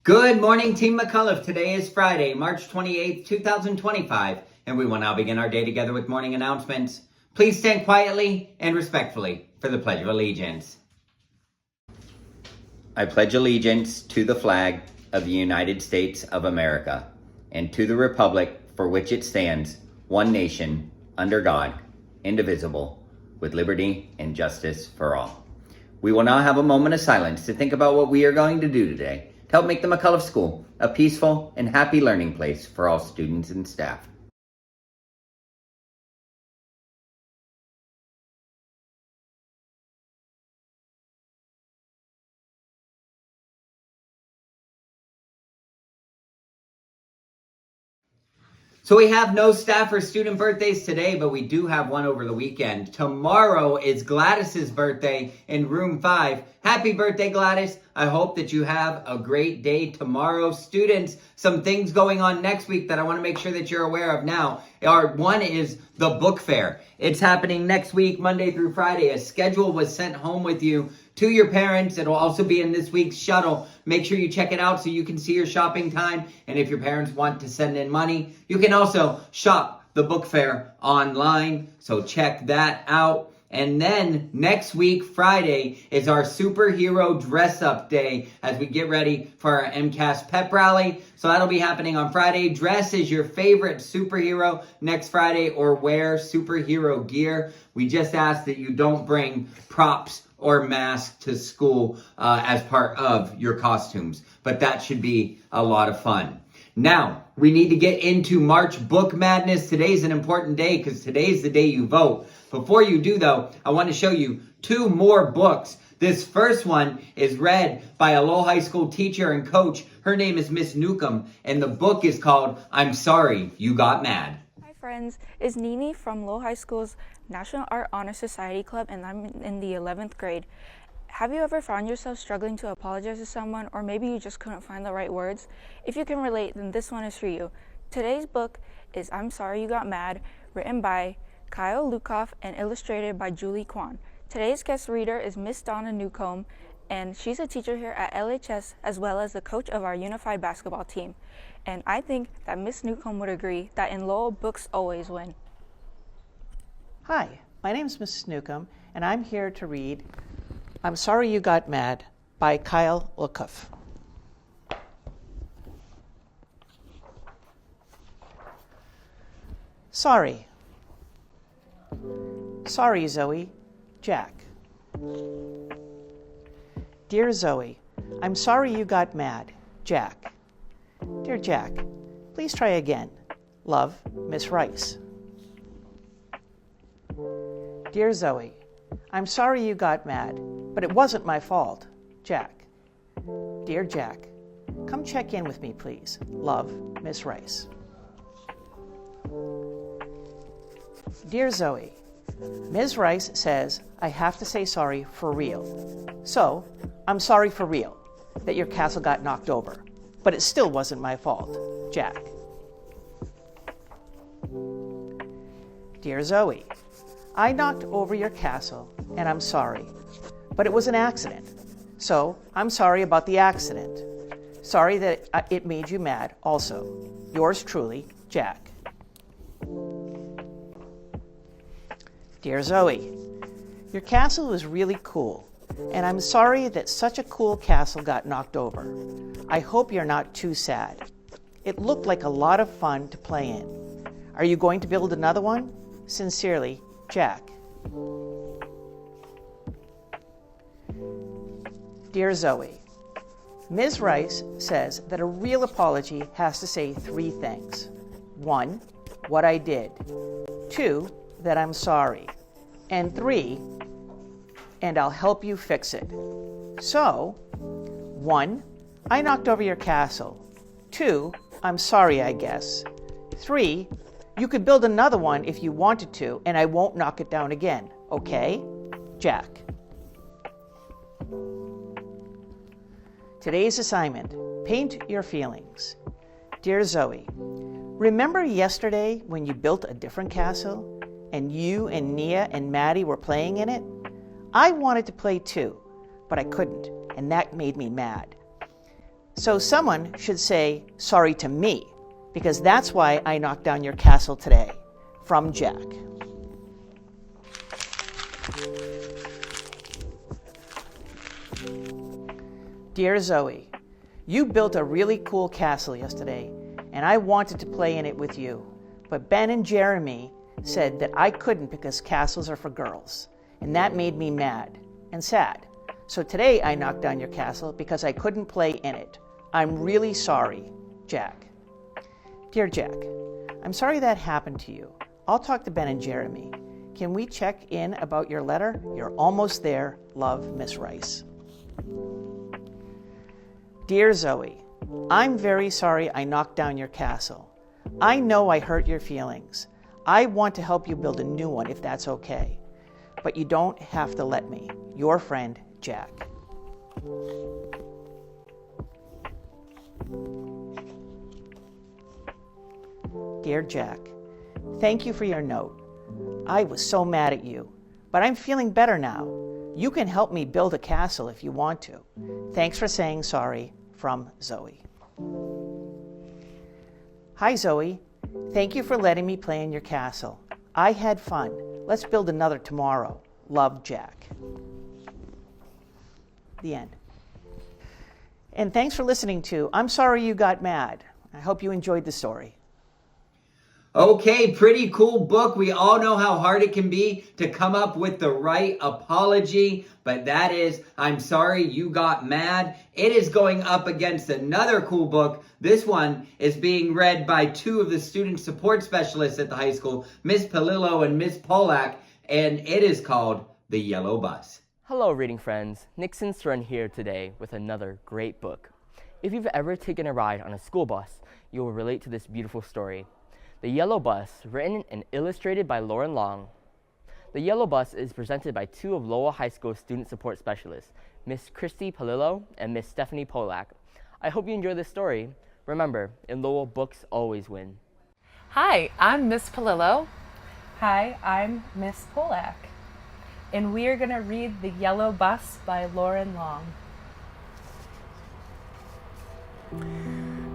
Good morning, Team McAuliffe. Today is Friday, March 28th, 2025, and we will now begin our day together with morning announcements. Please stand quietly and respectfully for the Pledge of Allegiance. I pledge allegiance to the flag of the United States of America and to the republic for which it stands, one nation, under God, indivisible, with liberty and justice for all. We will now have a moment of silence to think about what we are going to do today to help make the McAuliffe School a peaceful and happy learning place for all students and staff. So we have no staff or student birthdays today, but we do have one over the weekend. Tomorrow is Gladys's birthday in room 5. Happy birthday, Gladys. I hope that you have a great day tomorrow. Students, some things going on next week that I want to make sure that you're aware of now. One is the book fair. It's happening next week, Monday through Friday. A schedule was sent home with you to your parents. It'll also be in this week's shuttle. Make sure you check it out so you can see your shopping time. And if your parents want to send in money, you can also shop the book fair online. So check that out. And then next week, Friday, is our superhero dress-up day as we get ready for our MCAS pep rally. So that'll be happening on Friday. Dress as your favorite superhero next Friday or wear superhero gear. We just ask that you don't bring props or masks to school as part of your costumes. But that should be a lot of fun. Now, we need to get into March Book Madness. Today's an important day because today's the day you vote. Before you do, though, I want to show you 2 more books. This first one is read by a Lowell High School teacher and coach. Her name is Miss Newcomb, and the book is called I'm Sorry You Got Mad. Hi friends, it's Nini from Lowell High School's National Art Honor Society Club, and I'm in the 11th grade. Have you ever found yourself struggling to apologize to someone, or maybe you just couldn't find the right words? If you can relate, then this one is for you. Today's book is I'm Sorry You Got Mad, written by Kyle Lukoff and illustrated by Julie Kwan. Today's guest reader is Miss Donna Newcomb, and she's a teacher here at LHS as well as the coach of our unified basketball team. And I think that Miss Newcomb would agree that in Lowell, books always win. Hi, my name is Mrs. Newcomb, and I'm here to read I'm Sorry You Got Mad by Kyle Lukoff. Sorry. Sorry, Zoe. Jack. Dear Zoe, I'm sorry you got mad. Jack. Dear Jack, please try again. Love, Miss Rice. Dear Zoe, I'm sorry you got mad, but it wasn't my fault. Jack. Dear Jack, come check in with me, please. Love, Miss Rice. Dear Zoe, Ms. Rice says I have to say sorry for real. So, I'm sorry for real that your castle got knocked over, but it still wasn't my fault. Jack. Dear Zoe, I knocked over your castle and I'm sorry, but it was an accident. So, I'm sorry about the accident. Sorry that it made you mad also. Yours truly, Jack. Dear Zoe, your castle was really cool, and I'm sorry that such a cool castle got knocked over. I hope you're not too sad. It looked like a lot of fun to play in. Are you going to build another one? Sincerely, Jack. Dear Zoe, Ms. Rice says that a real apology has to say 3 things. 1, what I did. 2, that I'm sorry. And 3, and I'll help you fix it. So, 1, I knocked over your castle. 2, I'm sorry, I guess. 3, you could build another one if you wanted to, and I won't knock it down again, okay? Jack. Today's assignment, paint your feelings. Dear Zoe, remember yesterday when you built a different castle and you and Nia and Maddie were playing in it? I wanted to play too, but I couldn't, and that made me mad. So someone should say sorry to me, because that's why I knocked down your castle today. From Jack. Dear Zoe, you built a really cool castle yesterday, and I wanted to play in it with you. But Ben and Jeremy said that I couldn't because castles are for girls, and that made me mad and sad. So today I knocked down your castle because I couldn't play in it. I'm really sorry, Jack. Dear Jack, I'm sorry that happened to you. I'll talk to Ben and Jeremy. Can we check in about your letter? You're almost there. Love, Miss Rice. Dear Zoe, I'm very sorry I knocked down your castle. I know I hurt your feelings. I want to help you build a new one if that's okay. But you don't have to let me. Your friend, Jack. Dear Jack, thank you for your note. I was so mad at you, but I'm feeling better now. You can help me build a castle if you want to. Thanks for saying sorry. From Zoe. Hi Zoe, thank you for letting me play in your castle. I had fun. Let's build another tomorrow. Love, Jack. The end. And thanks for listening to I'm Sorry You Got Mad. I hope you enjoyed the story. Okay, pretty cool book. We all know how hard it can be to come up with the right apology, but that is I'm Sorry You Got Mad. It is going up against another cool book. This one is being read by two of the student support specialists at the high school, Miss Palillo and Miss Polak, and it is called The Yellow Bus. Hello, reading friends. Nixon Strun here today with another great book. If you've ever taken a ride on a school bus, you will relate to this beautiful story. The Yellow Bus, written and illustrated by Lauren Long. The Yellow Bus is presented by two of Lowell High School student support specialists, Miss Christy Palillo and Miss Stephanie Polak. I hope you enjoy this story. Remember, in Lowell, books always win. Hi, I'm Miss Palillo. Hi, I'm Miss Polak, and we are going to read The Yellow Bus by Lauren Long.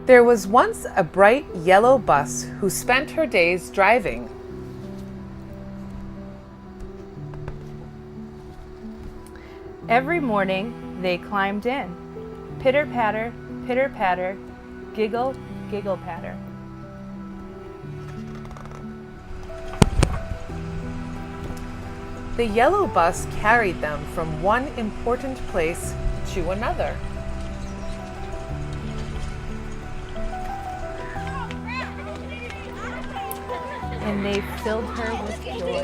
There was once a bright yellow bus who spent her days driving. Every morning they climbed in. Pitter patter, giggle, giggle patter. The yellow bus carried them from one important place to another. And they filled her with joy.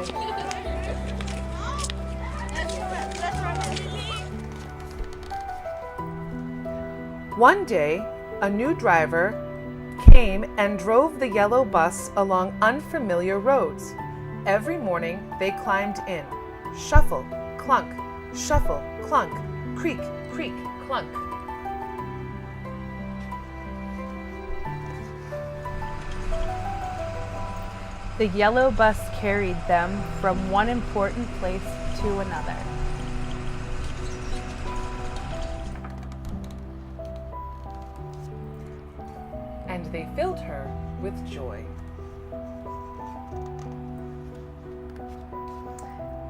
One day, a new driver came and drove the yellow bus along unfamiliar roads. Every morning, they climbed in. Shuffle, clunk, creak, creak, clunk. The yellow bus carried them from one important place to another. And they filled her with joy.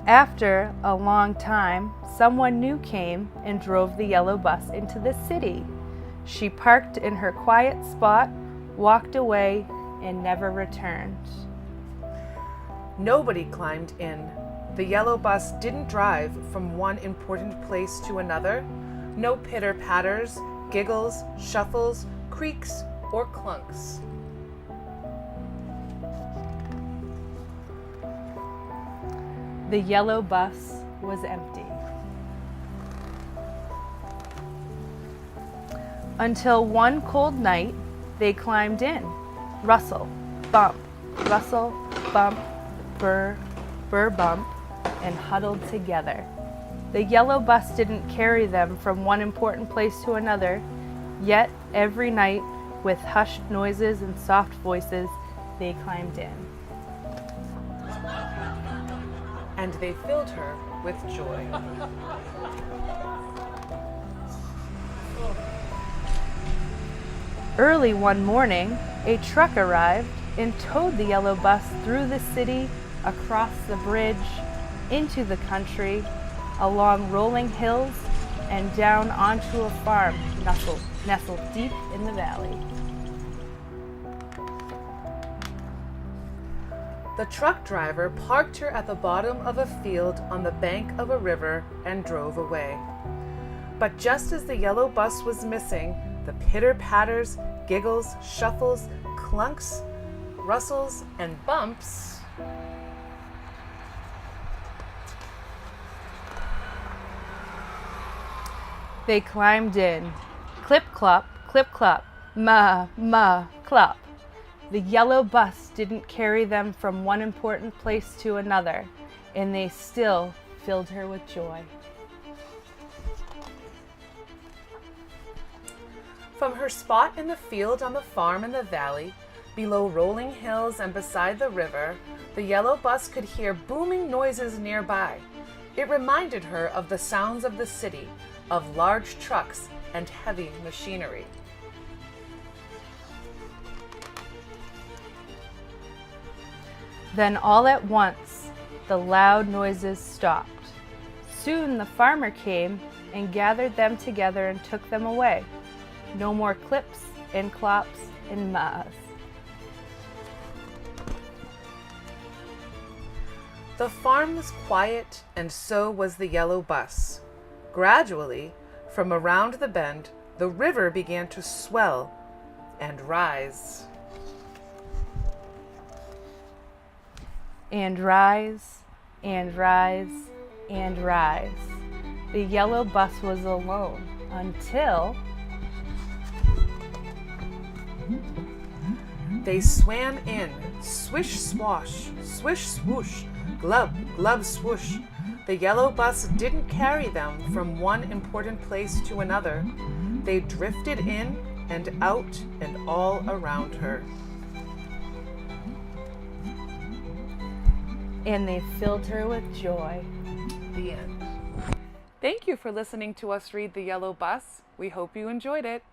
After a long time, someone new came and drove the yellow bus into the city. She parked in her quiet spot, walked away, and never returned. Nobody climbed in. The yellow bus didn't drive from one important place to another. No pitter-patters, giggles, shuffles, creaks, or clunks. The yellow bus was empty. Until one cold night, they climbed in. Rustle, bump, burr, burr, bump, and huddled together. The yellow bus didn't carry them from one important place to another, yet every night, with hushed noises and soft voices, they climbed in. And they filled her with joy. Early one morning, a truck arrived and towed the yellow bus through the city, across the bridge, into the country, along rolling hills, and down onto a farm nestled deep in the valley. The truck driver parked her at the bottom of a field on the bank of a river and drove away. But just as the yellow bus was missing, the pitter-patters, giggles, shuffles, clunks, rustles, and bumps They climbed in. Clip clop, ma, clop. The yellow bus didn't carry them from one important place to another, and they still filled her with joy. From her spot in the field on the farm in the valley, below rolling hills and beside the river, the yellow bus could hear booming noises nearby. It reminded her of the sounds of the city, of large trucks and heavy machinery. Then all at once, the loud noises stopped. Soon the farmer came and gathered them together and took them away. No more clips and clops and mahs. The farm was quiet, and so was the yellow bus. Gradually, from around the bend, the river began to swell and rise. And rise, and rise, and rise. The yellow bus was alone until they swam in, swish swash, swish swoosh, glub glub swoosh. The yellow bus didn't carry them from one important place to another. They drifted in and out and all around her. and they filled her with joy. The end. Thank you for listening to us read The Yellow Bus. We hope you enjoyed it.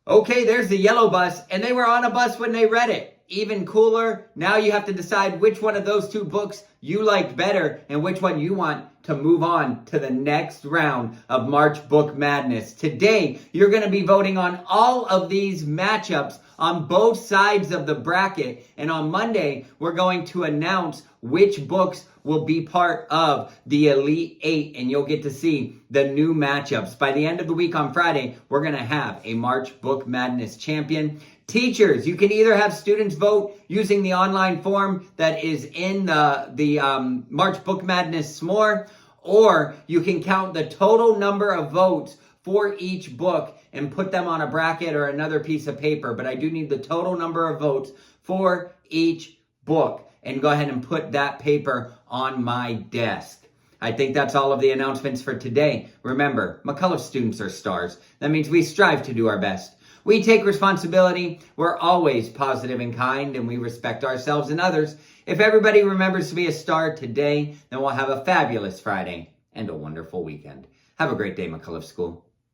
Okay, there's the yellow bus, and they were on a bus when they read it. Even cooler, now you have to decide which one of those two books you liked better and which one you want to move on to the next round of March Book Madness. Today, you're going to be voting on all of these matchups on both sides of the bracket, and on Monday, we're going to announce which books will be part of the Elite Eight, and you'll get to see the new matchups. By the end of the week on Friday, we're going to have a March Book Madness champion. Teachers, you can either have students vote using the online form that is in the March Book Madness S'more, or you can count the total number of votes for each book and put them on a bracket or another piece of paper. But I do need the total number of votes for each book. And go ahead and put that paper on my desk. I think that's all of the announcements for today. Remember, McAuliffe students are stars. That means we strive to do our best. We take responsibility. We're always positive and kind, and we respect ourselves and others. If everybody remembers to be a star today, then we'll have a fabulous Friday and a wonderful weekend. Have a great day, McAuliffe School.